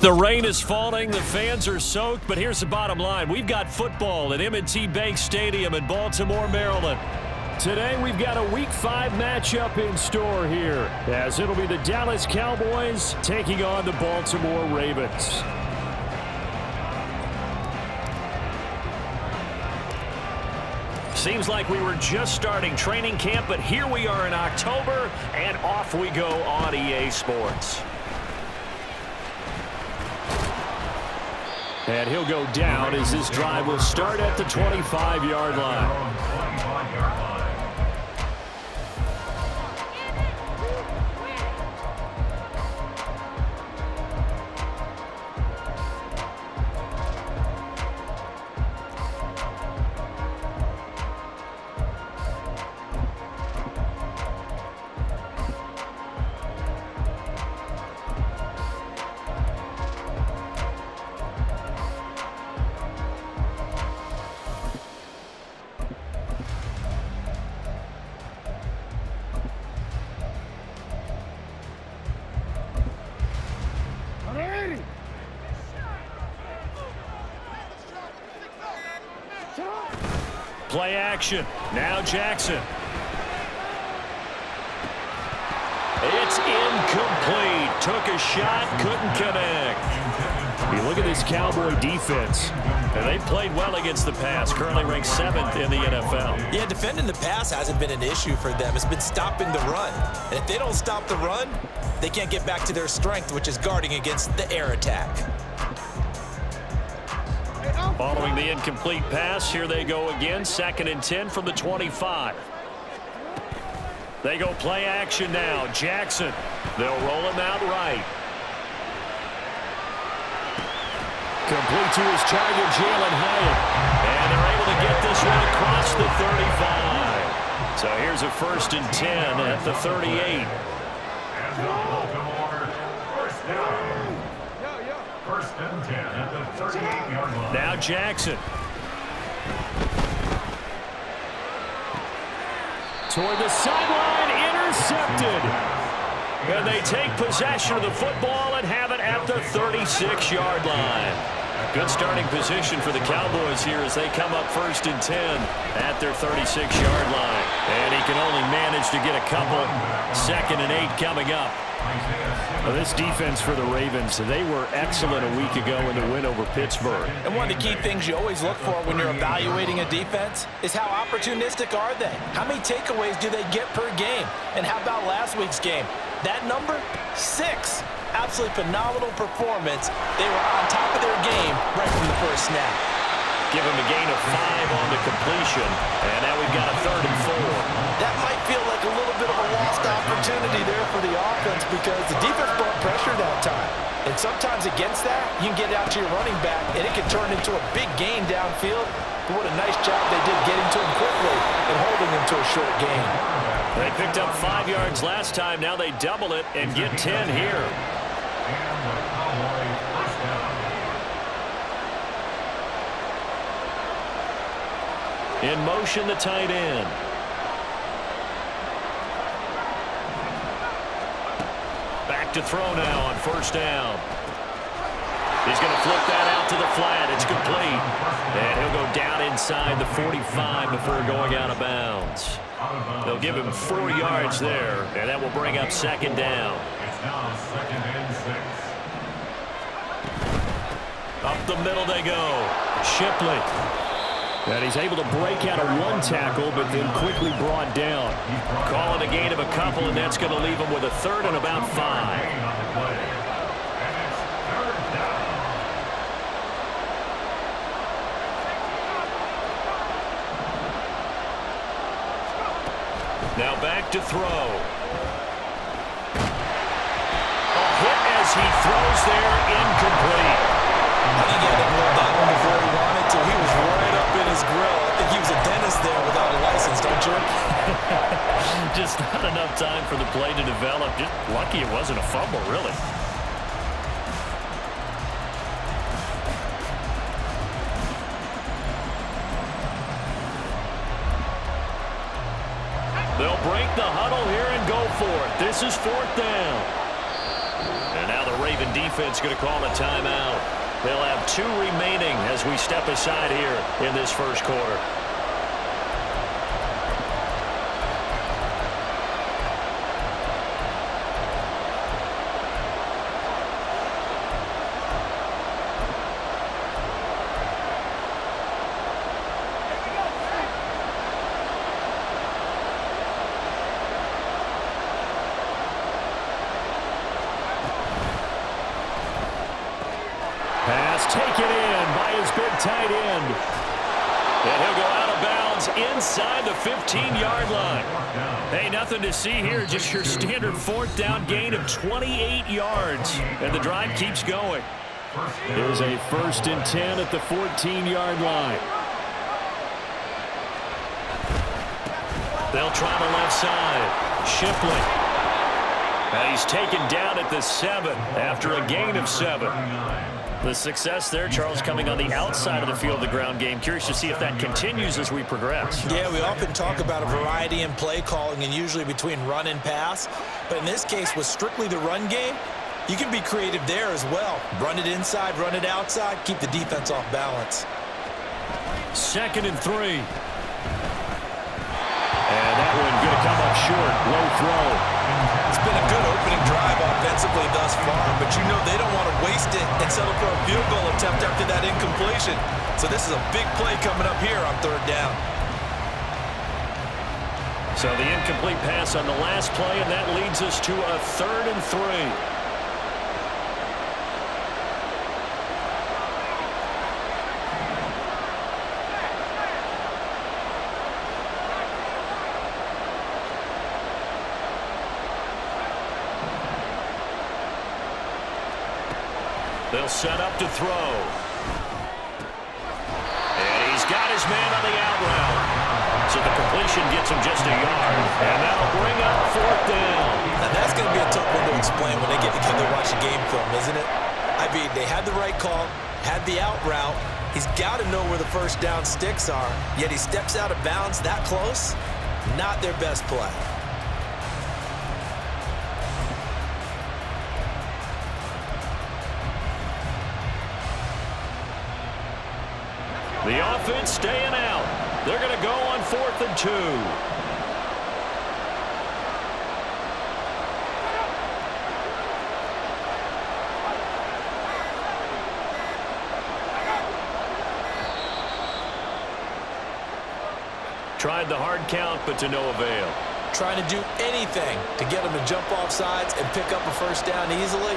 The rain is falling, the fans are soaked, but here's the bottom line. We've got football at M&T Bank Stadium in Baltimore, Maryland. Today we've got a Week 5 matchup in store here, as it'll be the Dallas Cowboys taking on the Baltimore Ravens. Seems like we were just starting training camp, but here we are in October, and off we go on EA Sports. And he'll go down as this drive will start at the 25-yard line. Play action. Now Jackson. It's incomplete. Took a shot, couldn't connect. You look at this Cowboy defense, and they played well against the pass, currently ranked 7th in the NFL. Yeah, defending the pass hasn't been an issue for them. It's been stopping the run. And if they don't stop the run, they can't get back to their strength, which is guarding against the air attack. Following the incomplete pass, here they go again, 2nd and 10 from the 25. They go play action now. Jackson. They'll roll him out right. Complete to his target, Jalen Hyatt. And they're able to get this one across the 35. So here's a 1st and 10 at the 38. First and 10 at the 38-yard line. Now Jackson. Toward the sideline, intercepted. And they take possession of the football and have it at the 36-yard line. Good starting position for the Cowboys here as they come up 1st and 10 at their 36-yard line. And he can only manage to get a couple. 2nd and 8 coming up. Well, this defense for the Ravens, they were excellent a week ago in the win over Pittsburgh. And one of the key things you always look for when you're evaluating a defense is how opportunistic are they? How many takeaways do they get per game? And how about last week's game? That number, 6. Absolutely phenomenal performance. They were on top of their game right from the first snap. Give him a gain of 5 on the completion. And now we've got a 3rd and 4. That might feel like a little bit of a lost opportunity there for the offense because the defense brought pressure that time. And sometimes against that, you can get out to your running back, and it can turn into a big gain downfield. But what a nice job they did getting to him quickly and holding him to a short gain. They picked up 5 yards last time. Now they double it and get 10 here. In motion, the tight end. Back to throw now on 1st down. He's going to flip that out to the flat. It's complete. And he'll go down inside the 45 before going out of bounds. They'll give him 4 yards there, and that will bring up 2nd down. It's now 2nd and 6. Up the middle they go. Shipley. And he's able to break out of 1 tackle, but then quickly brought down. Calling a gain of a couple, and that's going to leave him with a 3rd and about 5. Now back to throw. A hit as he throws there, incomplete. I think he had to blow that one before he wanted to. He was right up in his grill. I think he was a dentist there without a license, don't you? Just not enough time for the play to develop. Just lucky it wasn't a fumble, really. They'll break the huddle here and go for it. This is 4th down. And now the Raven defense going to call a timeout. They'll have 2 remaining as we step aside here in this 1st quarter. Pass taken in by his big tight end. And he'll go out of bounds inside the 15-yard line. Hey, nothing to see here, just your standard 4th down gain of 28 yards. And the drive keeps going. Here's a 1st and 10 at the 14-yard line. They'll try the left side. Shipley. And he's taken down at the 7 after a gain of 7. The success there, Charles, coming on the outside of the field of the ground game. Curious to see if that continues as we progress. Yeah, we often talk about a variety in play calling and usually between run and pass. But in this case, with strictly the run game, you can be creative there as well. Run it inside, run it outside, keep the defense off balance. 2nd and 3. And that one going to come up short. Low throw. It's been a good opening opening drive offensively thus far, but you know they don't want to waste it and settle for a field goal attempt after that incompletion. So this is a big play coming up here on third down. So the incomplete pass on the last play, and that leads us to a 3rd and 3. They'll set up to throw. And he's got his man on the out route. So the completion gets him just a yard. And that'll bring up 4th down. Now that's going to be a tough one to explain when they get together to watch a game film, isn't it? I mean, they had the right call, had the out route. He's got to know where the first down sticks are, yet he steps out of bounds that close. Not their best play. The offense staying out. They're going to go on 4th and 2. Tried the hard count, but to no avail. Trying to do anything to get them to jump off sides and pick up a first down easily.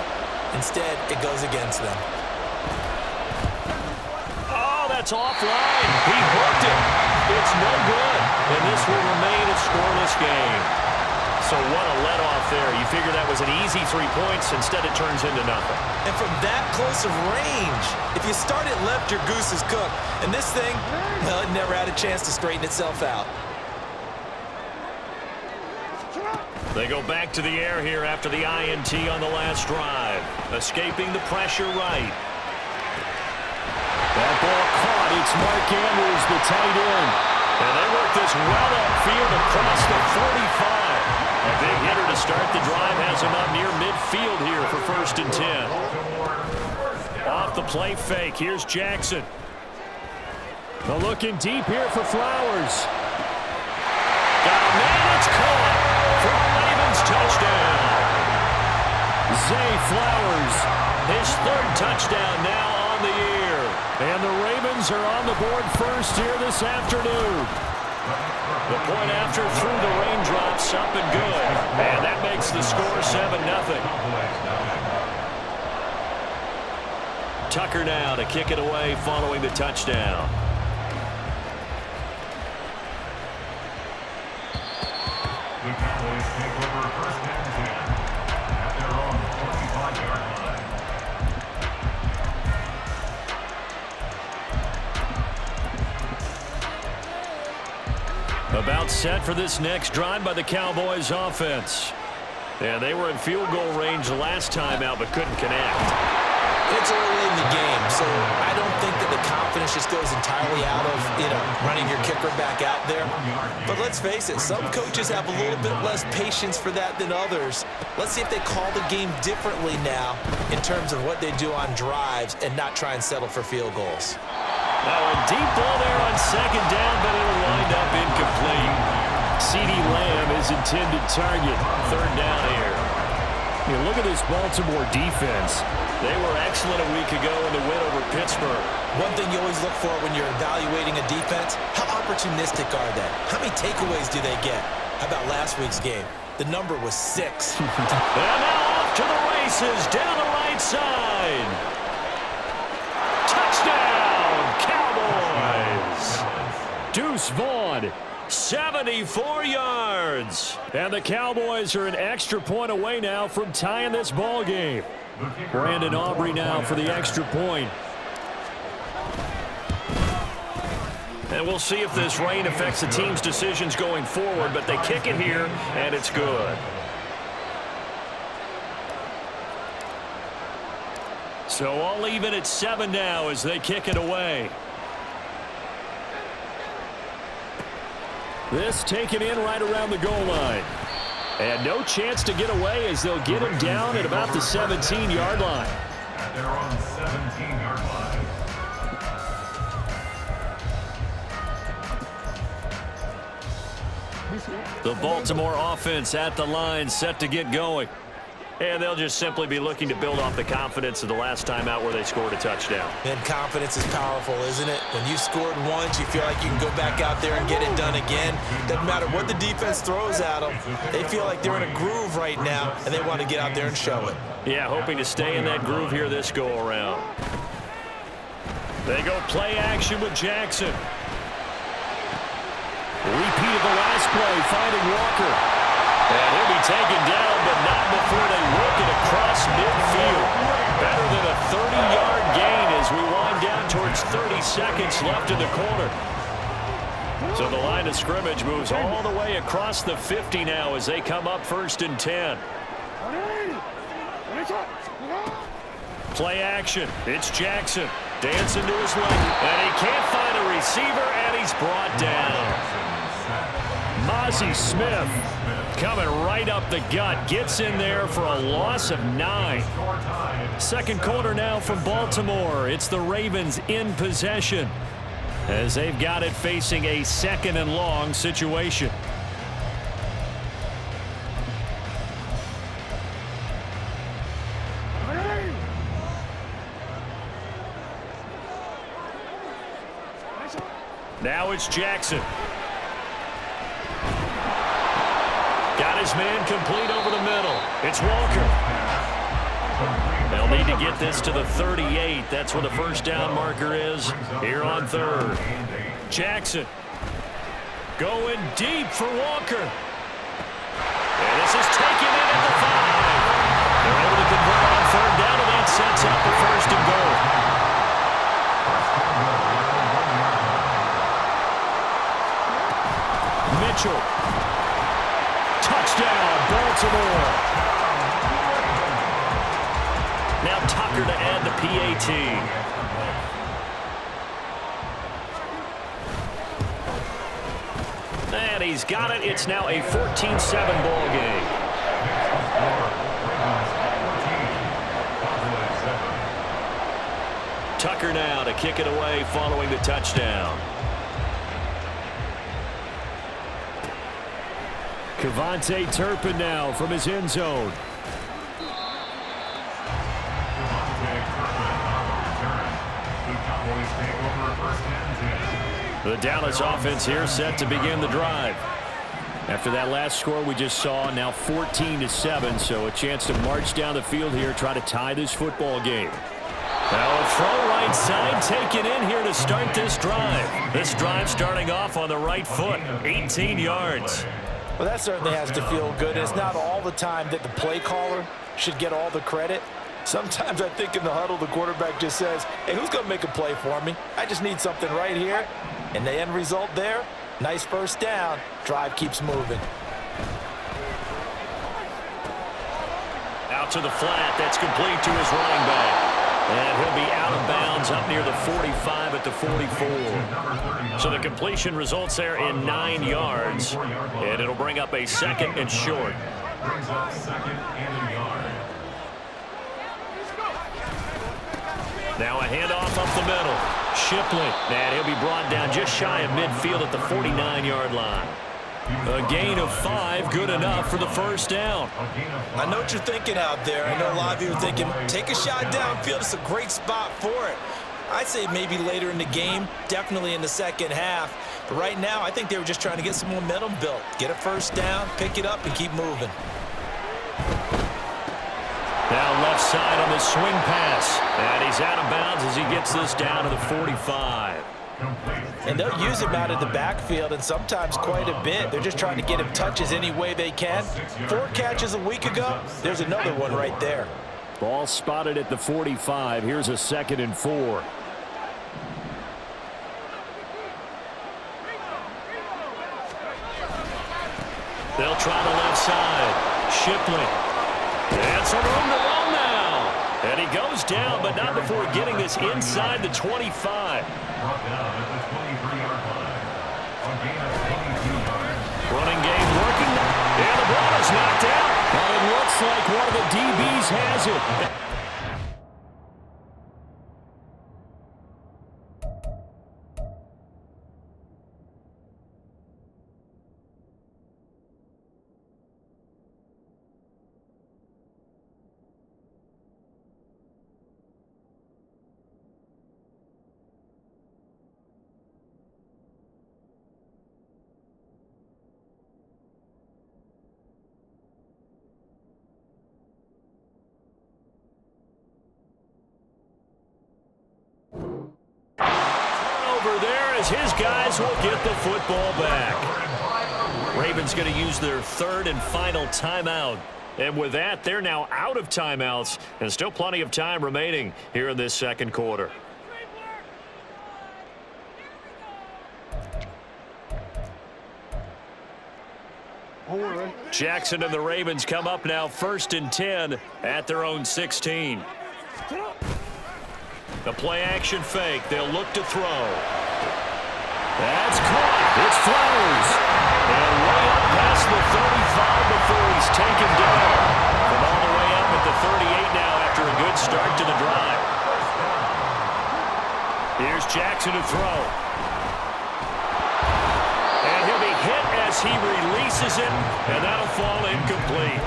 Instead, it goes against them. That's offline. He hooked it. It's no good. And this will remain a scoreless game. So what a let-off there. You figure that was an easy 3 points. Instead, it turns into nothing. And from that close of range, if you start it left, your goose is cooked. And this thing, well, it never had a chance to straighten itself out. They go back to the air here after the INT on the last drive. Escaping the pressure right. That ball caught. It's Mark Andrews, the tight end. And they work this well upfield across the 45. A big hitter to start the drive has him up near midfield here for 1st and 10. Off the play fake. Here's Jackson. They're looking deep here for Flowers. Got a man. It's caught for a Ravens touchdown. Zay Flowers, his 3rd touchdown now on the year. And the Ravens are on the board first here this afternoon. The point after through the raindrops up and good. And that makes the score 7-0. Tucker now to kick it away following the touchdown. The Cowboys take over 1st and 10 at their own 45-yard line. About set for this next drive by the Cowboys offense. And they were in field goal range last time out, but couldn't connect. It's early in the game, so I don't think that the confidence just goes entirely out of, running your kicker back out there. But let's face it, some coaches have a little bit less patience for that than others. Let's see if they call the game differently now in terms of what they do on drives and not try and settle for field goals. Now a deep ball there on 2nd down, but it'll wind up incomplete. CeeDee Lamb is intended target. 3rd down here. Look at this Baltimore defense. They were excellent a week ago in the win over Pittsburgh. One thing you always look for when you're evaluating a defense, how opportunistic are they? How many takeaways do they get? How about last week's game? The number was 6. And now off to the races down the right side. Touchdown, Cowboys. Deuce Vaughn, 74 yards. And the Cowboys are an extra point away now from tying this ball game. Brandon Aubrey now for the extra point. And we'll see if this rain affects the team's decisions going forward, but they kick it here, and it's good. So all even at 7 now as they kick it away. This taken in right around the goal line. And no chance to get away as they'll get him down at about the 17-yard line. At their own 17-yard line. The Baltimore offense at the line, set to get going. And they'll just simply be looking to build off the confidence of the last time out where they scored a touchdown. And confidence is powerful, isn't it? When you scored once, you feel like you can go back out there and get it done again. Doesn't matter what the defense throws at them. They feel like they're in a groove right now, and they want to get out there and show it. Yeah, hoping to stay in that groove here this go-around. They go play action with Jackson. Repeat of the last play, finding Walker. And he'll be taken down, but not before they work it across midfield. Better than a 30-yard gain as we wind down towards 30 seconds left in the quarter. So the line of scrimmage moves all the way across the 50 now as they come up 1st and 10. Play action. It's Jackson. Dancing to his left. And he can't find a receiver, and he's brought down. Mozzie Smith coming right up the gut. Gets in there for a loss of 9. Second quarter now from Baltimore. It's the Ravens in possession as they've got it facing a 2nd and long situation. Now it's Jackson. Got his man complete over the middle. It's Walker. They'll need to get this to the 38. That's where the first down marker is here on 3rd. Jackson going deep for Walker. And this is taken in at the 5. They're able to convert on 3rd down, and that sets up the 1st and goal. Mitchell. Touchdown, Baltimore. Now Tucker to add the PAT. And he's got it. It's now a 14-7 ball game. Tucker now to kick it away following the touchdown. Kevontae Turpin now from his end zone. The Dallas offense here set to begin the drive. After that last score we just saw, now 14-7, so a chance to march down the field here, try to tie this football game. Now a throw right side taken in here to start this drive. This drive starting off on the right foot, 18 yards. Well, that certainly has to feel good. It's not all the time that the play caller should get all the credit. Sometimes I think in the huddle, the quarterback just says, hey, who's going to make a play for me? I just need something right here. And the end result there, nice first down. Drive keeps moving. Out to the flat. That's complete to his running back. And he'll be out of bounds up near the 45 at the 44. So the completion results there in 9 yards. And it'll bring up a 2nd and short. Brings up 2nd and a yard. Now a handoff up the middle. Shipley. And he'll be brought down just shy of midfield at the 49-yard line. A gain of 5, good enough for the first down. I know what you're thinking out there. I know a lot of you are thinking, take a shot downfield. It's a great spot for it. I'd say maybe later in the game, definitely in the second half. But right now, I think they were just trying to get some momentum built. Get a first down, pick it up, and keep moving. Now left side on the swing pass. And he's out of bounds as he gets this down to the 45. And they'll use him out of the backfield, and sometimes quite a bit. They're just trying to get him touches any way they can. 4 catches a week ago. There's another one right there. Ball spotted at the 45. Here's a 2nd and 4. They'll try the left side. Shipley. And some room to run now. And he goes down, but not before getting this inside the 25. Brought down at the 23-yard line. A gain of 22 yards. Running game working. And the ball is knocked out. But it looks like one of the DBs has it. over there as his guys will get the football back. Ravens going to use their third and final timeout. And with that, they're now out of timeouts and still plenty of time remaining here in this second quarter. Jackson and the Ravens come up now 1st and 10 at their own 16. The play action fake. They'll look to throw. That's caught. It's Flowers. And way up past the 35 before he's taken down. From all the way up at the 38 now after a good start to the drive. Here's Jackson to throw. And he'll be hit as he releases it, and that'll fall incomplete.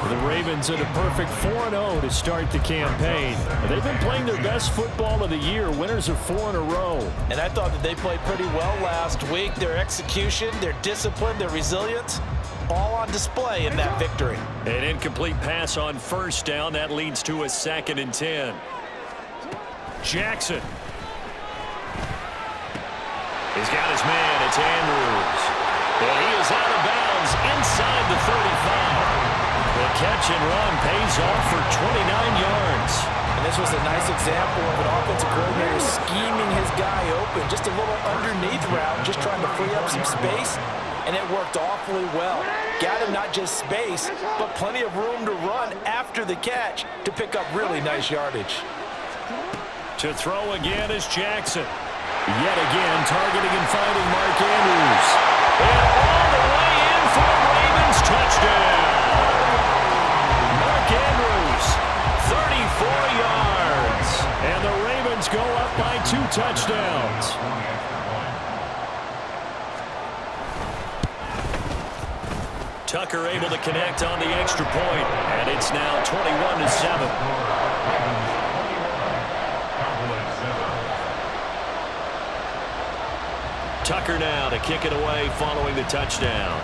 The Ravens at a perfect 4-0 to start the campaign. They've been playing their best football of the year, winners of 4 in a row. And I thought that they played pretty well last week. Their execution, their discipline, their resilience, all on display in that victory. An incomplete pass on 1st down. That leads to a 2nd and 10. Jackson. He's got his man. It's Andrews. And he is out of bounds inside the 35. The catch and run pays off for 29 yards. And this was a nice example of an offensive coordinator scheming his guy open. Just a little underneath route, just trying to free up some space. And it worked awfully well. Got him not just space, but plenty of room to run after the catch to pick up really nice yardage. To throw again is Jackson. Yet again, targeting and finding Mark Andrews. And all the way in for a Ravens touchdown. Mark Andrews, 34 yards. And the Ravens go up by 2 touchdowns. Tucker able to connect on the extra point. And it's now 21-7. Tucker now to kick it away following the touchdown.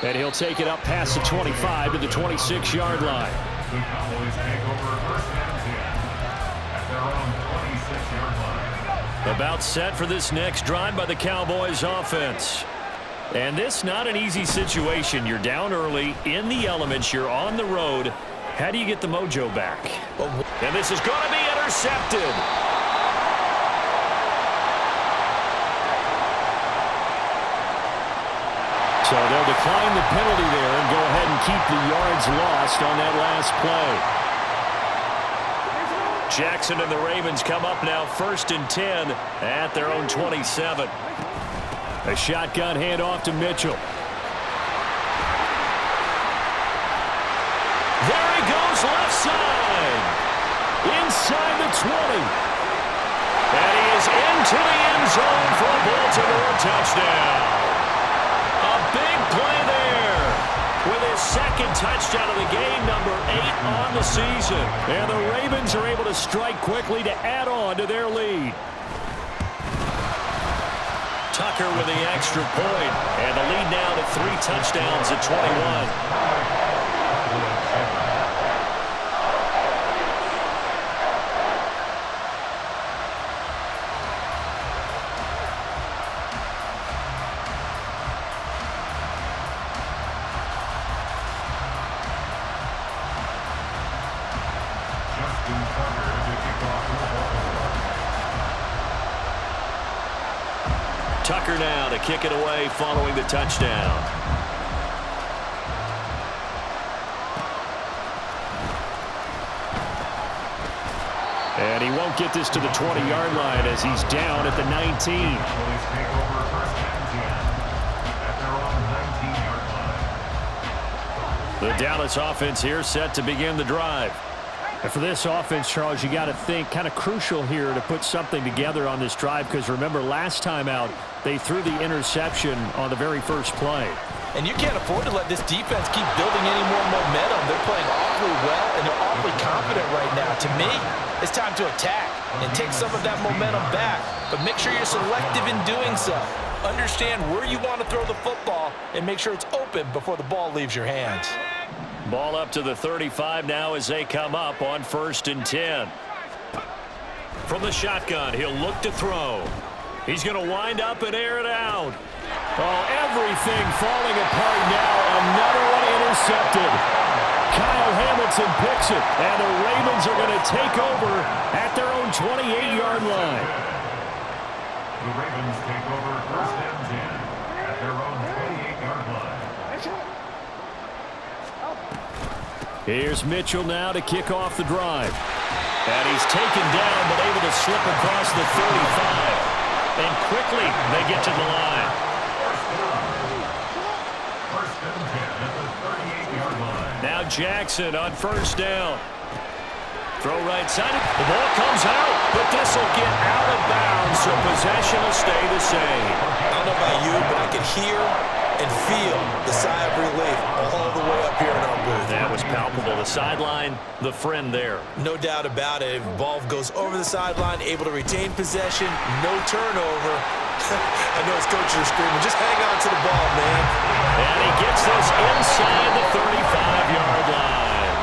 And he'll take it up past the 25 to the 26-yard line. The Cowboys take over 1st and 10 at their own 26-yard line. About set for this next drive by the Cowboys offense. And this not an easy situation. You're down early, in the elements, you're on the road. How do you get the mojo back? And this is going to be intercepted. So they'll decline the penalty there and go ahead and keep the yards lost on that last play. Jackson and the Ravens come up now 1st and 10 at their own 27. A shotgun handoff to Mitchell. There he goes left side. Inside the 20. And he is into the end zone for a Baltimore touchdown. A big play there with his 2nd touchdown of the game, number 8 on the season. And the Ravens are able to strike quickly to add on to their lead. Tucker with the extra point. And the lead now to 3 touchdowns at 21. Tucker now to kick it away following the touchdown. And he won't get this to the 20-yard line as he's down at the 19. The Dallas offense here set to begin the drive. And for this offense, Charles, you got to think kind of crucial here to put something together on this drive, because remember last time out they threw the interception on the very first play. And you can't afford to let this defense keep building any more momentum. They're playing awfully well, and they're awfully confident right now. To me, it's time to attack and take some of that momentum back. But make sure you're selective in doing so. Understand where you want to throw the football and make sure it's open before the ball leaves your hands. Ball up to the 35 now as they come up on 1st and 10. From the shotgun, he'll look to throw. He's going to wind up and air it out. Oh, everything falling apart now. Another one intercepted. Kyle Hamilton picks it, and the Ravens are going to take over at their own 28-yard line. The Ravens take over 1st and 10 at their own 28-yard line. Here's Mitchell now to kick off the drive. And he's taken down, but able to slip across the 35. And quickly, they get to the line. First and 10 at the 38-yard line. Now Jackson on 1st down. Throw right side. The ball comes out, but this will get out of bounds, so possession will stay the same. I don't know about you, but I can hear and feel the sigh of relief all the way up here in our booth. That was palpable. The sideline, the friend there. No doubt about it. The ball goes over the sideline, able to retain possession, no turnover. I know his coaches are screaming, just hang on to the ball, man. And he gets this inside the 35-yard line.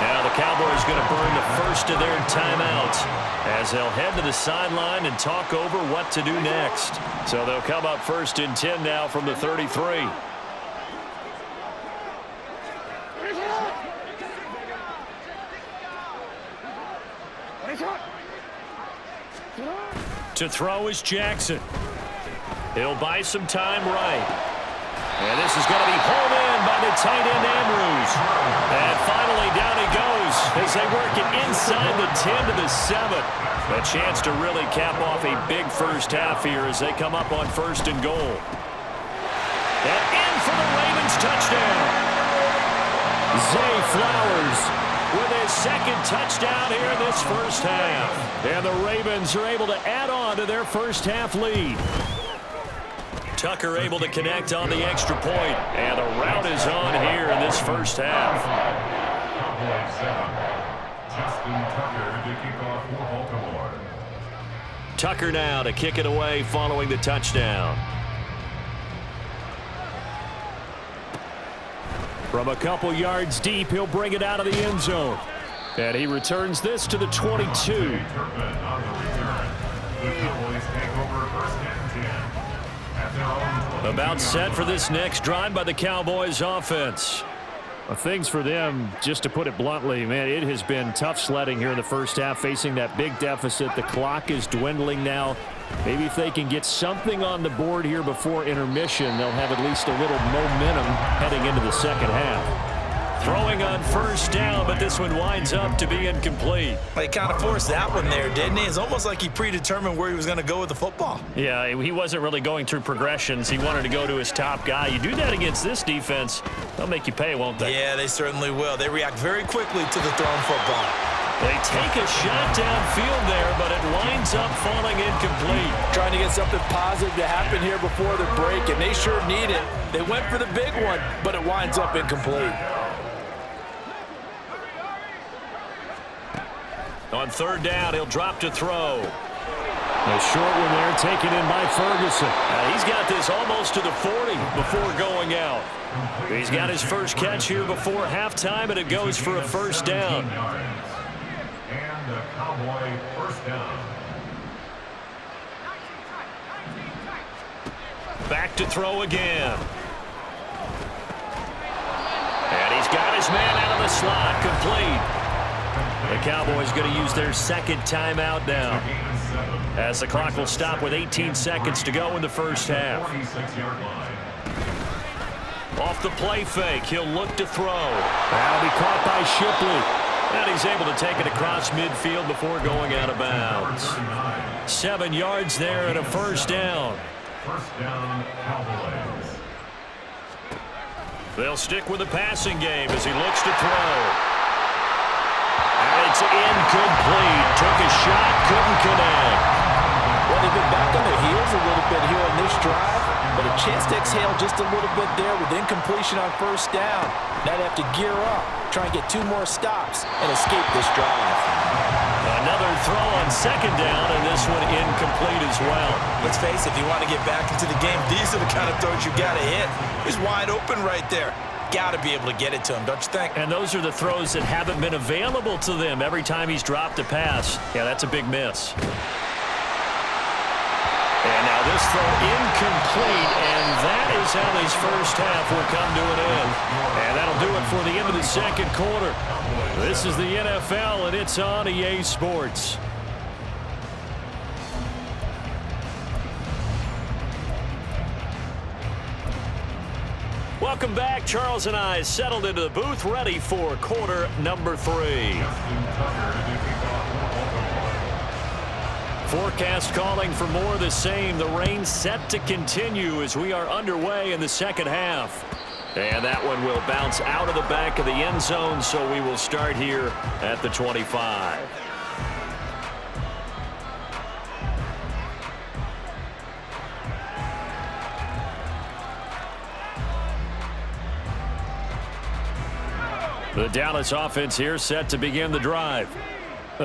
Now the Cowboys going to burn the first of their timeouts as they'll head to the sideline and talk over what to do next. So they'll come up 1st and 10 now from the 33. To throw is Jackson. He'll buy some time right. And this is going to be hauled in by the tight end Andrews. And finally down he goes as they work it inside the 10 to the 7. A chance to really cap off a big first half here as they come up on 1st and goal. And in for the Ravens touchdown. Zay Flowers with his 2nd touchdown here in this first half. And the Ravens are able to add on to their first half lead. Tucker able to connect on the extra point. And the route is on here in this first half. Cowboys 7. Justin Tucker to kick off for Baltimore. Tucker now to kick it away following the touchdown. From a couple yards deep, he'll bring it out of the end zone. And he returns this to the 22. Turpin on the return. The Cowboys take over 1st and 10 at their own 20-yard About set for line. this next drive by the Cowboys offense. Well, things for them, just to put it bluntly, man, it has been tough sledding here in the first half, facing that big deficit. The clock is dwindling now. Maybe if they can get something on the board here before intermission, they'll have at least a little momentum heading into the second half. Throwing on 1st down, but this one winds up to be incomplete. He kind of forced that one there, didn't he? It's almost like he predetermined where he was going to go with the football. Yeah, he wasn't really going through progressions. He wanted to go to his top guy. You do that against this defense, they'll make you pay, won't they? Yeah, they certainly will. They react very quickly to the thrown football. They take a shot downfield there, but it winds up falling incomplete. Trying to get something positive to happen here before the break, and they sure need it. They went for the big one, but it winds up incomplete. On 3rd down, he'll drop to throw. A short one there taken in by Ferguson. He's got this almost to the 40 before going out. He's got his first catch here before halftime, and it goes for a 1st down. And the Cowboy 1st down. Back to throw again. And he's got his man out of the slot, complete. The Cowboys going to use their 2nd timeout now, as the clock will stop with 18 seconds to go in the first half. 46-yard line. Off the play fake, he'll look to throw. That'll be caught by Shipley. And he's able to take it across midfield before going out of bounds. 7 yards there and a 1st down. 1st down, Cowboys. They'll stick with the passing game as he looks to throw. And it's incomplete. Took a shot, couldn't connect. Well, they've been back on their heels a little bit here on this drive, but a chance to exhale just a little bit there with incompletion on 1st down. Now they have to gear up, try and get 2 more stops, and escape this drive. Another throw on 2nd down, and this one incomplete as well. Let's face it, if you want to get back into the game, these are the kind of throws you got to hit. He's wide open right there. got to be able to get it to him, don't you think? And those are the throws that haven't been available to them every time he's dropped a pass. Yeah, that's a big miss. And now this throw incomplete, and that is how this first half will come to an end. And that'll do it for the end of the second quarter. This is the NFL, and it's on EA Sports. Welcome back. Charles and I settled into the booth, ready for quarter number 3. Forecast calling for more of the same. The rain set to continue as we are underway in the second half. And that one will bounce out of the back of the end zone, so we will start here at the 25. The Dallas offense here set to begin the drive.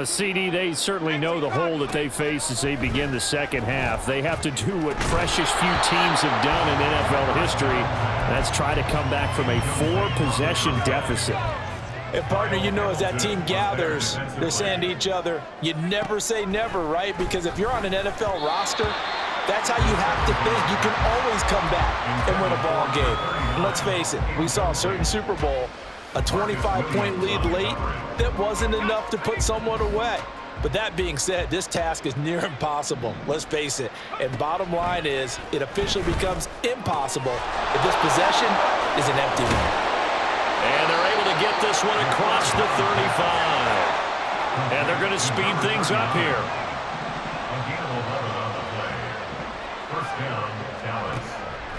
CD, they certainly know the hole that they face as they begin the second half. They have to do what precious few teams have done in NFL history. That's try to come back from a 4-possession deficit. And, partner, you know, as that team gathers, they're saying to each other, you never say never, right? Because if you're on an NFL roster, that's how you have to think. You can always come back and win a ball game. And let's face it, we saw a certain Super Bowl, a 25-point lead late, that wasn't enough to put someone away. But that being said, this task is near impossible. Let's face it. And bottom line is, it officially becomes impossible if this possession is an empty one. And they're able to get this one across the 35. And they're going to speed things up here.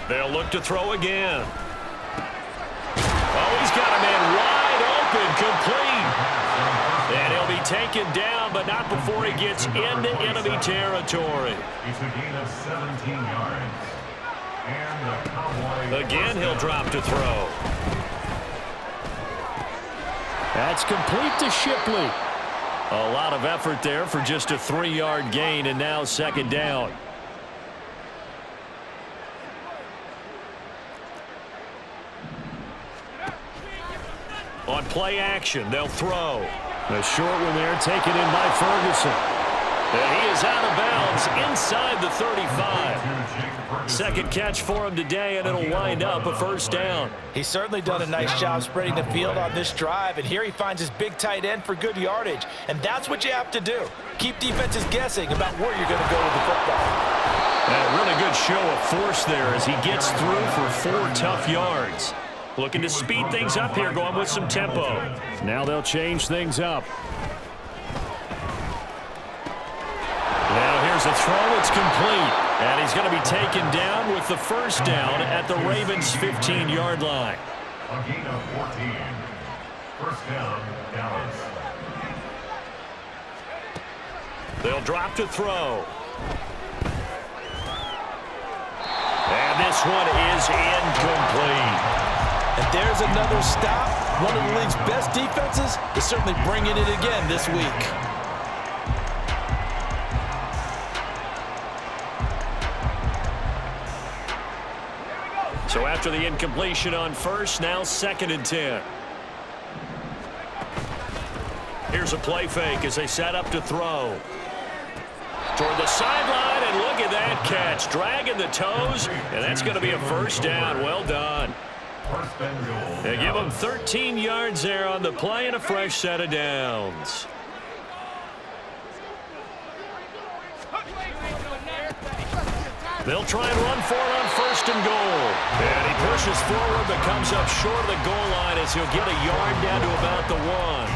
They'll look to throw again. Oh, he's got a man wide open, complete. And he'll be taken down, but not before he gets into enemy territory. It's a gain of 17 yards. And the Cowboys... Again, he'll drop to throw. That's complete to Shipley. A lot of effort there for just a 3-yard gain, and now second down. On play action, they'll throw. A short one there, taken in by Ferguson. And he is out of bounds inside the 35. Second catch for him today, and it'll wind up a first down. He's certainly done a nice job spreading the field on this drive, and here he finds his big tight end for good yardage. And that's what you have to do. Keep defenses guessing about where you're going to go with the football. And a really good show of force there as he gets through for 4 tough yards. Looking to speed things up here, going with some tempo. Now they'll change things up. Now here's a throw. It's complete. And he's going to be taken down with the first down at the Ravens' 15-yard line. A gain of 14. First down, Dallas. They'll drop to throw. And this one is incomplete. And there's another stop. One of the league's best defenses is certainly bringing it again this week. So after the incompletion on first, now 2nd and 10. Here's a play fake as they set up to throw. Toward the sideline, and look at that catch. Dragging the toes, and that's going to be a first down. Well done. They give them 13 yards there on the play and a fresh set of downs. They'll try and run for it on 1st and goal. And he pushes forward but comes up short of the goal line as he'll get a yard down to about the 1.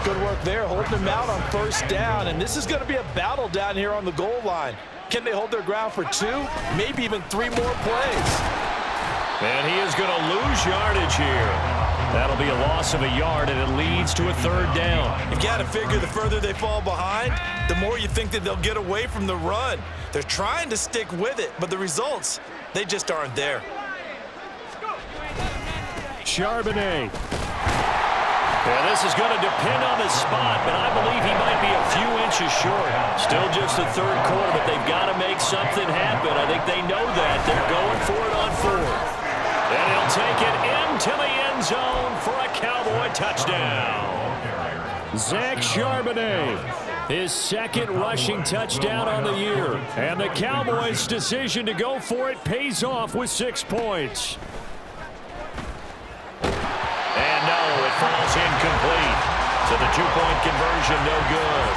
Good work there, holding him out on 1st down. And this is going to be a battle down here on the goal line. Can they hold their ground for 2, maybe even 3 more plays? And he is going to lose yardage here. That'll be a loss of a yard, and it leads to a 3rd down. You got to figure the further they fall behind, the more you think that they'll get away from the run. They're trying to stick with it, but the results, they just aren't there. Charbonnet. Yeah, this is going to depend on the spot, but I believe he might be a few inches short. Still just the 3rd quarter, but they've got to make something happen. I think they know that. They're going for it on 4th. And he'll take it into the end zone for a Cowboy touchdown. Zach Charbonnet, his second rushing touchdown on the year. And the Cowboys' decision to go for it pays off with 6 points. And no, it falls incomplete. So the 2-point conversion, no good.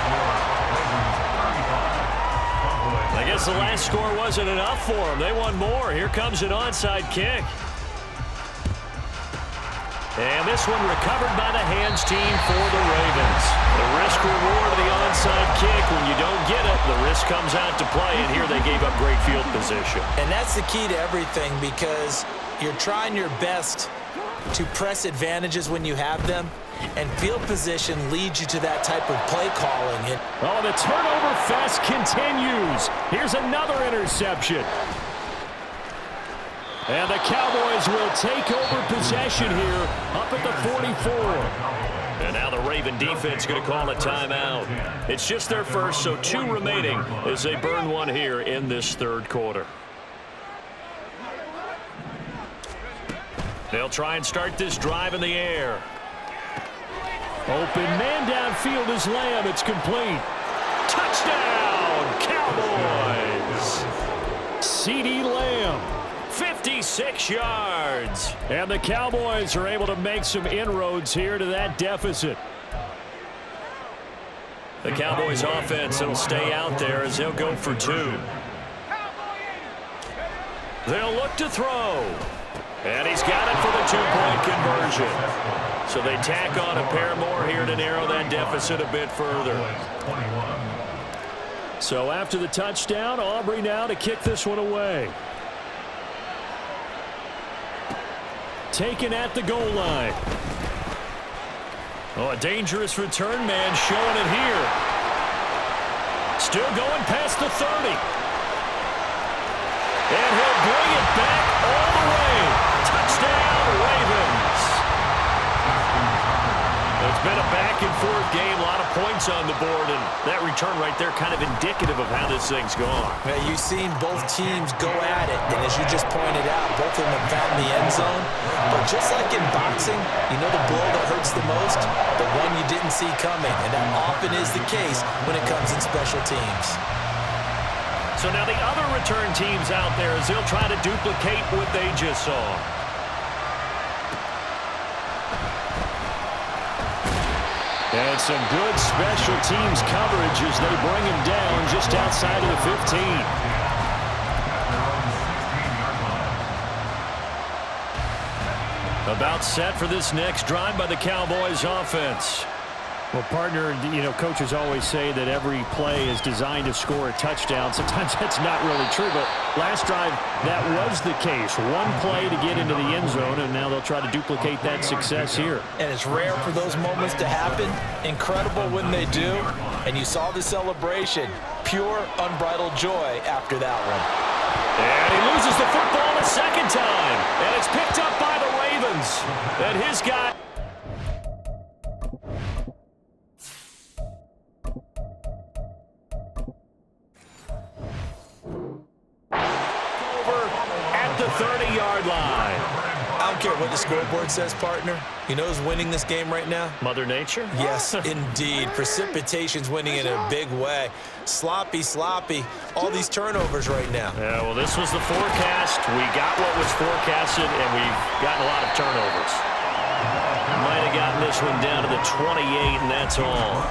I guess the last score wasn't enough for them. They won more. Here comes an onside kick. And this one recovered by the hands team for the Ravens. The risk-reward of the onside kick. When you don't get it, the risk comes out to play, and here they gave up great field position. And that's the key to everything, because you're trying your best to press advantages when you have them, and field position leads you to that type of play calling. Oh, the turnover fest continues. Here's another interception. And the Cowboys will take over possession here up at the 44. And now the Raven defense going to call a timeout. It's just their first, so 2 remaining as they burn one here in this third quarter. They'll try and start this drive in the air. Open man downfield is Lamb. It's complete. Touchdown, Cowboys. CeeDee Lamb. 56 yards. And the Cowboys are able to make some inroads here to that deficit. The Cowboys offense will stay out there as they'll go for 2. They'll look to throw. And he's got it for the 2-point conversion. So they tack on a pair more here to narrow that deficit a bit further. So after the touchdown, Aubrey now to kick this one away. Taken at the goal line. Oh, a dangerous return man showing it here. Still going past the 30. And he'll bring it back all the way. Touchdown, Ravens. It's been a back-and-forth game, a lot of points on the board, and that return right there kind of indicative of how this thing's gone. Yeah, you've seen both teams go at it, and as you just pointed out, both of them have found the end zone. But just like in boxing, you know the blow that hurts the most? The one you didn't see coming, and that often is the case when it comes in special teams. So now the other return teams out there as they'll try to duplicate what they just saw. And some good special teams coverage as they bring him down just outside of the 15. About set for this next drive by the Cowboys offense. Well, partner, you know, coaches always say that every play is designed to score a touchdown. Sometimes that's not really true, but last drive, that was the case. One play to get into the end zone, and now they'll try to duplicate that success here. And it's rare for those moments to happen. Incredible when they do. And you saw the celebration. Pure, unbridled joy after that one. And he loses the football a second time. And it's picked up by the Ravens. And his guy... the 30-yard line. I don't care what the scoreboard says, partner. You know who's winning this game right now? Mother Nature? Yes, indeed. Precipitation's winning in a big way. Sloppy, all these turnovers right now. Yeah, well, this was the forecast. We got what was forecasted, and we've gotten a lot of turnovers. Might have gotten this one down to the 28, and that's all.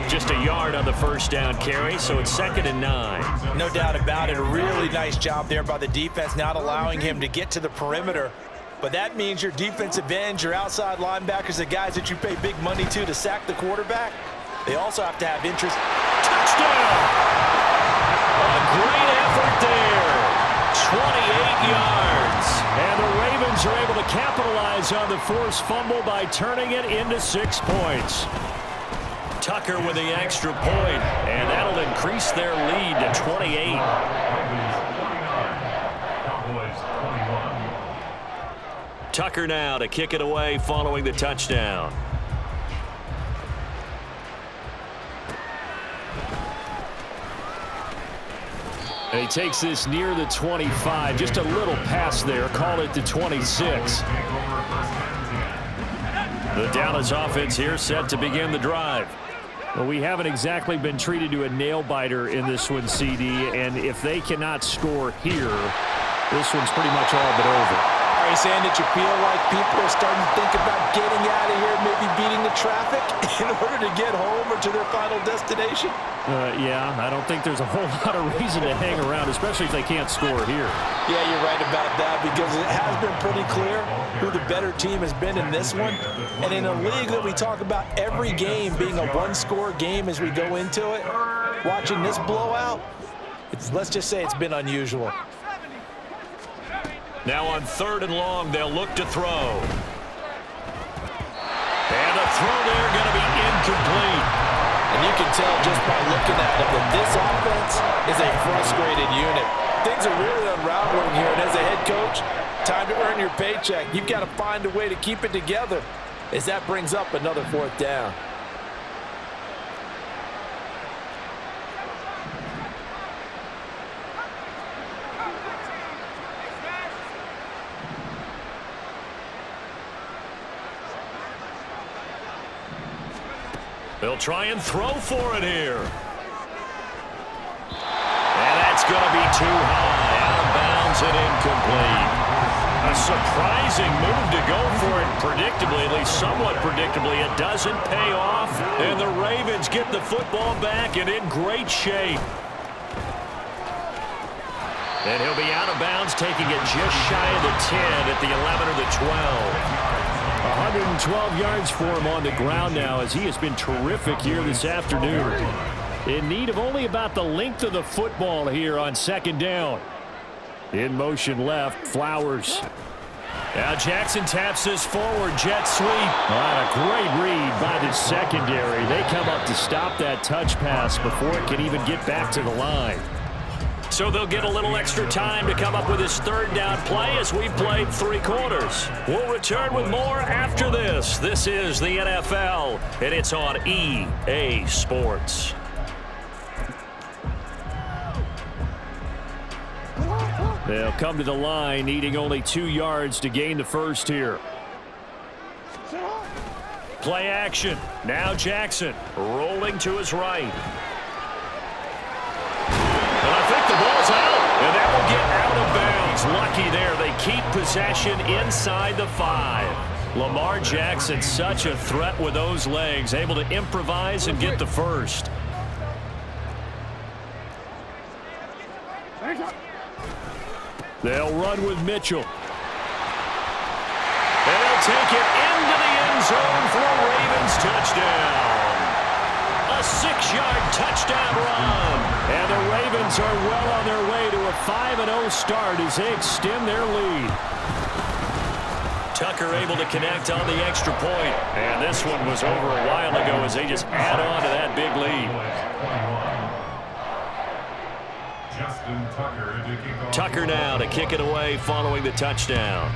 Just a yard on the first down carry, so it's 2nd and 9. No doubt about it. A really nice job there by the defense, not allowing him to get to the perimeter. But that means your defensive ends, your outside linebackers, the guys that you pay big money to sack the quarterback, they also have to have interest. Touchdown! A great effort there. 28 yards. And the Ravens are able to capitalize on the forced fumble by turning it into 6 points. Tucker with the extra point, and that'll increase their lead to 28. Tucker now to kick it away following the touchdown. And he takes this near the 25, just a little pass there, call it the 26. The Dallas offense here set to begin the drive. Well, we haven't exactly been treated to a nail-biter in this one, CD, and if they cannot score here, this one's pretty much all but over. Are you saying that you feel like people are starting to think about getting out of here, maybe beating the traffic in order to get home or to their final destination? Yeah, I don't think there's a whole lot of reason to hang around, especially if they can't score here. Yeah, you're right about that, because it has been pretty clear who the better team has been in this one. And in a league that we talk about every game being a one-score game as we go into it, watching this blowout, let's just say it's been unusual. Now on 3rd and long, they'll look to throw. And the throw there going to be incomplete. And you can tell just by looking at it that this offense is a frustrated unit. Things are really unraveling here, and as a head coach, time to earn your paycheck. You've got to find a way to keep it together as that brings up another 4th down. They'll try and throw for it here. And that's going to be too high. Out of bounds and incomplete. A surprising move to go for it predictably, at least somewhat predictably. It doesn't pay off, and the Ravens get the football back and in great shape. And he'll be out of bounds, taking it just shy of the 10 at the 11 or the 12. 112 yards for him on the ground now, as he has been terrific here this afternoon. In need of only about the length of the football here on 2nd down. In motion left, Flowers. Now Jackson taps this forward, jet sweep. A great read by the secondary. They come up to stop that touch pass before it can even get back to the line. So they'll get a little extra time to come up with his 3rd down play as we've played 3 quarters. We'll return with more after this. This is the NFL, and it's on EA Sports. They'll come to the line, needing only 2 yards to gain the first here. Play action. Now Jackson rolling to his right. And I think the ball's out, and that will get out of bounds. Lucky there. They keep possession inside the 5. Lamar Jackson, such a threat with those legs, able to improvise and get the first. They'll run with Mitchell. And they'll take it into the end zone for a Ravens touchdown. A 6-yard touchdown run. And the Ravens are well on their way to a 5-0 start as they extend their lead. Tucker able to connect on the extra point. And this one was over a while ago as they just add on to that big lead. Tucker now to kick it away following the touchdown.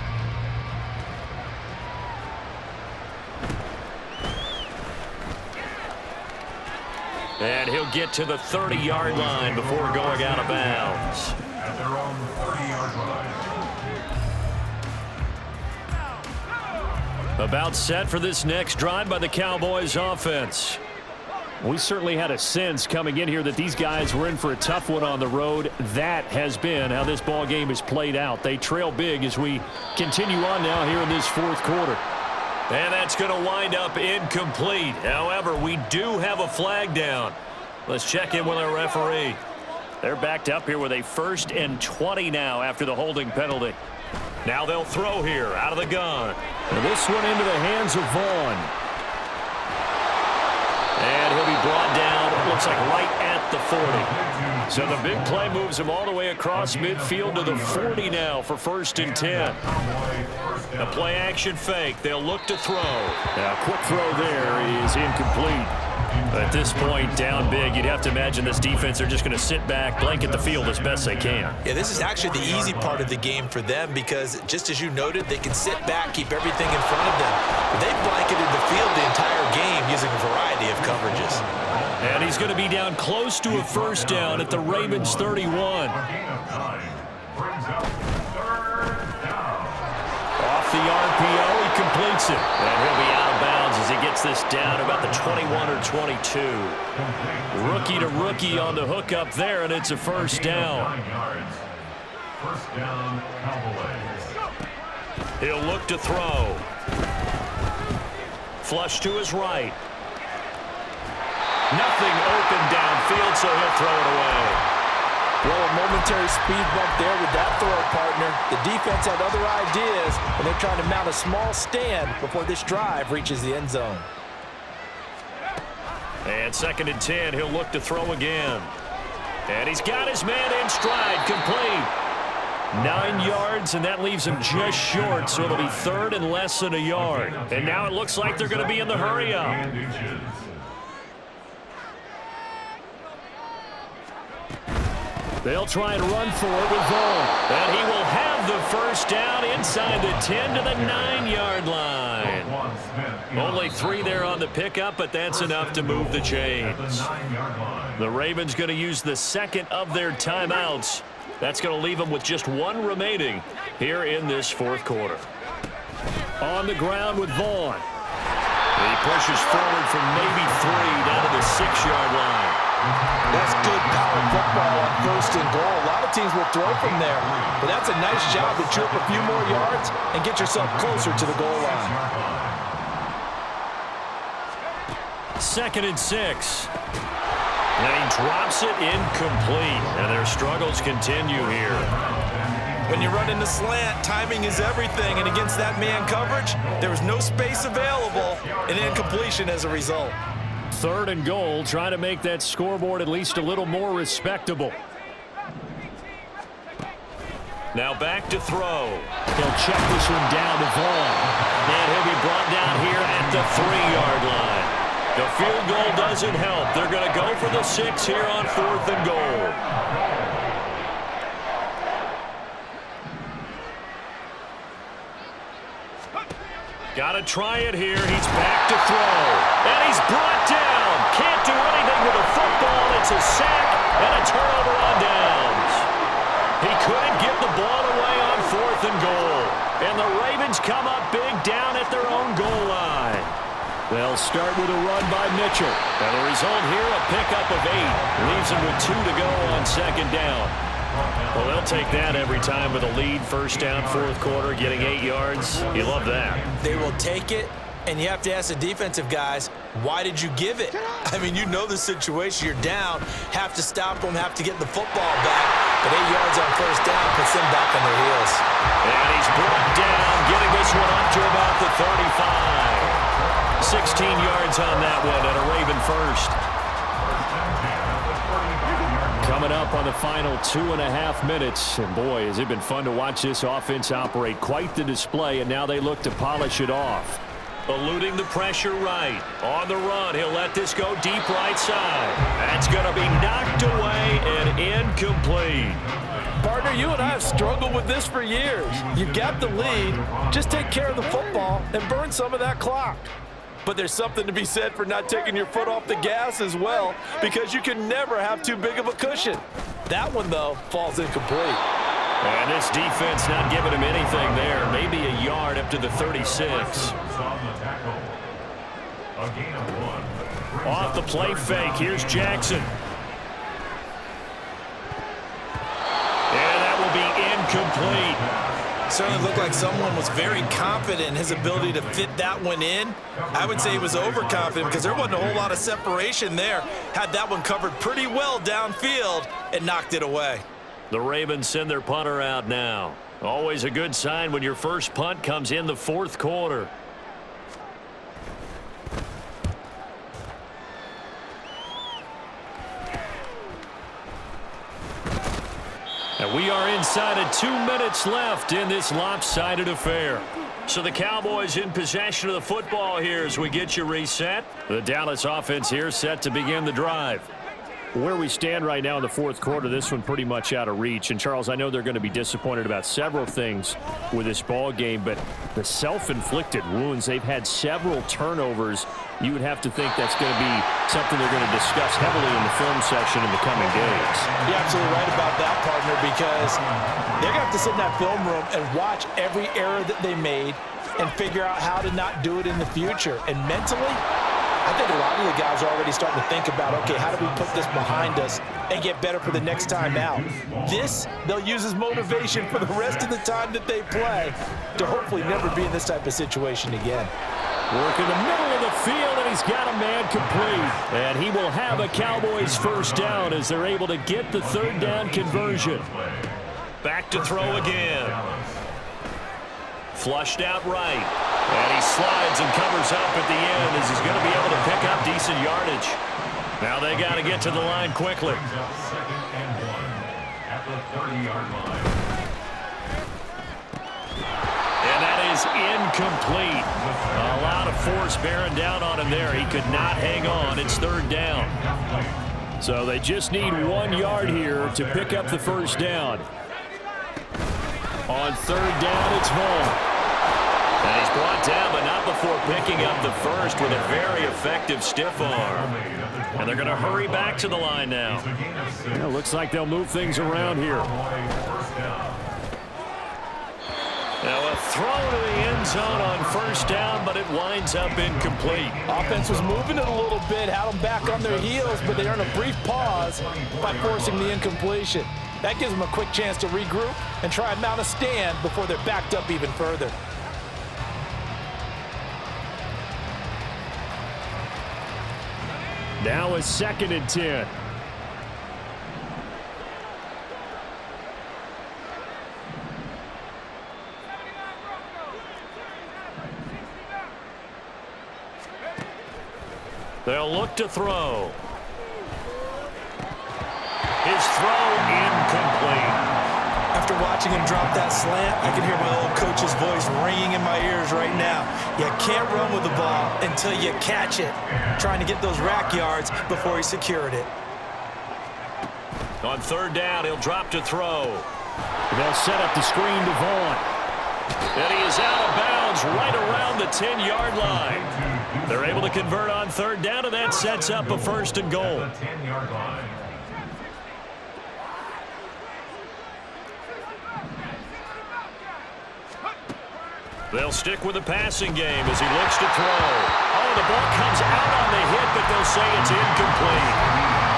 And he'll get to the 30-yard line before going out of bounds. At their own 30-yard line. About set for this next drive by the Cowboys offense. We certainly had a sense coming in here that these guys were in for a tough one on the road. That has been how this ball game has played out. They trail big as we continue on now here in this 4th quarter. And that's going to wind up incomplete. However, we do have a flag down. Let's check in with our referee. They're backed up here with a 1st and 20 now after the holding penalty. Now they'll throw here out of the gun. And this one into the hands of Vaughn. And he'll be brought down, it looks like right at the 40. So the big play moves him all the way across midfield to the 40 now for 1st and 10. A play action fake. They'll look to throw. Now, quick throw there is incomplete. At this point, down big, you'd have to imagine this defense are just going to sit back, blanket the field as best they can. Yeah, this is actually the easy part of the game for them because, just as you noted, they can sit back, keep everything in front of them. But they've blanketed the field the entire game using a variety of coverages. And he's going to be down close to a first down at the Ravens 31. Off the RPO, he completes it. And he'll be out of bounds as he gets this down about the 21 or 22. Rookie to rookie on the hookup there, and it's a first down. First down, Cowboys. He'll look to throw. Flush to his right. Nothing open downfield, so he'll throw it away. Well, a momentary speed bump there with that throw, partner. The defense had other ideas, and they're trying to mount a small stand before this drive reaches the end zone. And 2nd and 10, he'll look to throw again. And he's got his man in stride, complete. 9 yards, and that leaves him just short, so it'll be 3rd and less than a yard. And now it looks like they're going to be in the hurry-up. They'll try and run for it with Vaughn. And he will have the first down inside the 10 to the 9-yard line. Only 3 there on the pickup, but that's enough to move the chains. The Ravens going to use the 2nd of their timeouts. That's going to leave them with just 1 remaining here in this 4th quarter. On the ground with Vaughn. He pushes forward from maybe 3 down to the 6-yard line. That's good power football on 1st and goal. A lot of teams will throw from there, but that's a nice job to chew up a few more yards and get yourself closer to the goal line. 2nd and 6. And he drops it incomplete, and their struggles continue here. When you run into slant, timing is everything, and against that man coverage, there was no space available, and incompletion as a result. 3rd and goal, trying to make that scoreboard at least a little more respectable. Now back to throw. He'll check this one down to Vaughn. And he'll be brought down here at the 3-yard line. The field goal doesn't help. They're going to go for the 6 here on 4th and goal. Got to try it here. He's back to throw. And he's brought down. Can't do anything with the football. It's a sack and a turnover on downs. He couldn't get the ball away on 4th and goal. And the Ravens come up big down at their own goal line. They'll start with a run by Mitchell. And the result here, a pickup of 8. Leaves them with 2 to go on 2nd down. Well, they'll take that every time with a lead. 1st down, 4th quarter, getting 8 yards. You love that. They will take it, and you have to ask the defensive guys, why did you give it? I mean, you know the situation. You're down, have to stop them, have to get the football back. But 8 yards on 1st down puts them back on their heels. And he's brought down, getting this one up to about the 35. 16 yards on that one, and a Raven first. Coming up on the final 2.5 minutes. And boy, has it been fun to watch this offense operate. Quite the display, and now they look to polish it off. Eluding the pressure right. On the run, he'll let this go deep right side. That's going to be knocked away and incomplete. Partner, you and I have struggled with this for years. You've got the lead. Just take care of the football and burn some of that clock. But there's something to be said for not taking your foot off the gas as well, because you can never have too big of a cushion. That one, though, falls incomplete. And this defense not giving him anything there. Maybe a yard up to the 36. Off the play fake, here's Jackson. And that will be incomplete. Certainly looked like someone was very confident in his ability to fit that one in. I would say he was overconfident because there wasn't a whole lot of separation there. Had that one covered pretty well downfield and knocked it away. The Ravens send their punter out now. Always a good sign when your first punt comes in the 4th quarter. And we are inside of 2 minutes left in this lopsided affair. So the Cowboys in possession of the football here as we get you reset. The Dallas offense here set to begin the drive. Where we stand right now in the fourth quarter, this one pretty much out of reach. And, Charles, I know they're going to be disappointed about several things with this ball game, but the self-inflicted wounds, they've had several turnovers. You would have to think that's going to be something they're going to discuss heavily in the film session in the coming days. You're absolutely right about that, partner, because they're going to have to sit in that film room and watch every error that they made and figure out how to not do it in the future. And mentally, I think a lot of the guys are already starting to think about, okay, how do we put this behind us and get better for the next time out? This, they'll use as motivation for the rest of the time that they play to hopefully never be in this type of situation again. Work in the middle of the field, and he's got a man complete. And he will have a Cowboys first down as they're able to get the third down conversion. Back to throw again. Flushed out right. And he slides and covers up at the end as he's going to be able to pick up decent yardage. Now they got to get to the line quickly. Second and 1 at the 30-yard line. And that is incomplete. A lot of force bearing down on him there. He could not hang on. It's third down. So they just need 1 yard here to pick up the first down. On third down, it's Vaughn. And he's brought down, but not before picking up the first with a very effective stiff arm. And they're going to hurry back to the line now. Yeah, looks like they'll move things around here. Now a throw to the end zone on first down, but it winds up incomplete. Offense was moving it a little bit, had them back on their heels, but they earned a brief pause by forcing the incompletion. That gives them a quick chance to regroup and try and mount a stand before they're backed up even further. Now it's 2nd and 10. They'll look to throw. His throw incomplete. After watching him drop that slant, I can hear my old coach's voice ringing in my ears right now. You can't run with the ball until you catch it. Trying to get those rack yards before he secured it. On third down, he'll drop to throw. They'll set up the screen to Vaughn. And he is out of bounds right around the 10-yard line. They're able to convert on third down, and that sets up a first and goal. 10-yard line. They'll stick with the passing game as he looks to throw. Oh, the ball comes out on the hit, but they'll say it's incomplete.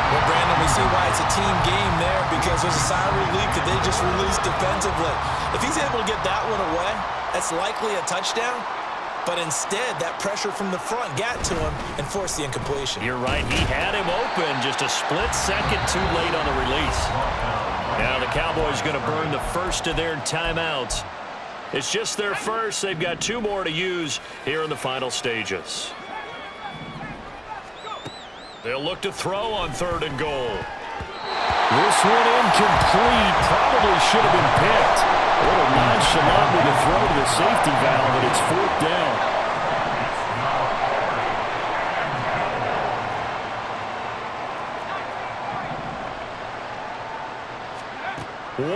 Well, Brandon, we see why it's a team game there, because there's a sigh of relief that they just released defensively. If he's able to get that one away, that's likely a touchdown. But instead, that pressure from the front got to him and forced the incompletion. You're right. He had him open just a split second too late on the release. Now the Cowboys going to burn the first of their timeouts. It's just their first. They've got 2 more to use here in the final stages. They'll look to throw on third and goal. This one incomplete. Probably should have been picked. A little nonchalant with the throw to the safety valve, but it's 4th down.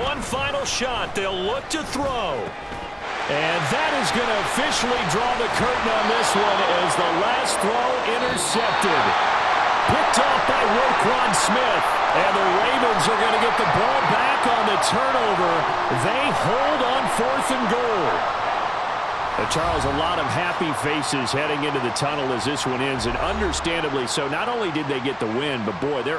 One final shot. They'll look to throw. And that is going to officially draw the curtain on this one as the last throw intercepted. Picked off by Roquan Smith. And the Ravens are going to get the ball back on the turnover. They hold on 4th and goal. Charles, a lot of happy faces heading into the tunnel as this one ends, and understandably so. Not only did they get the win, but boy, they're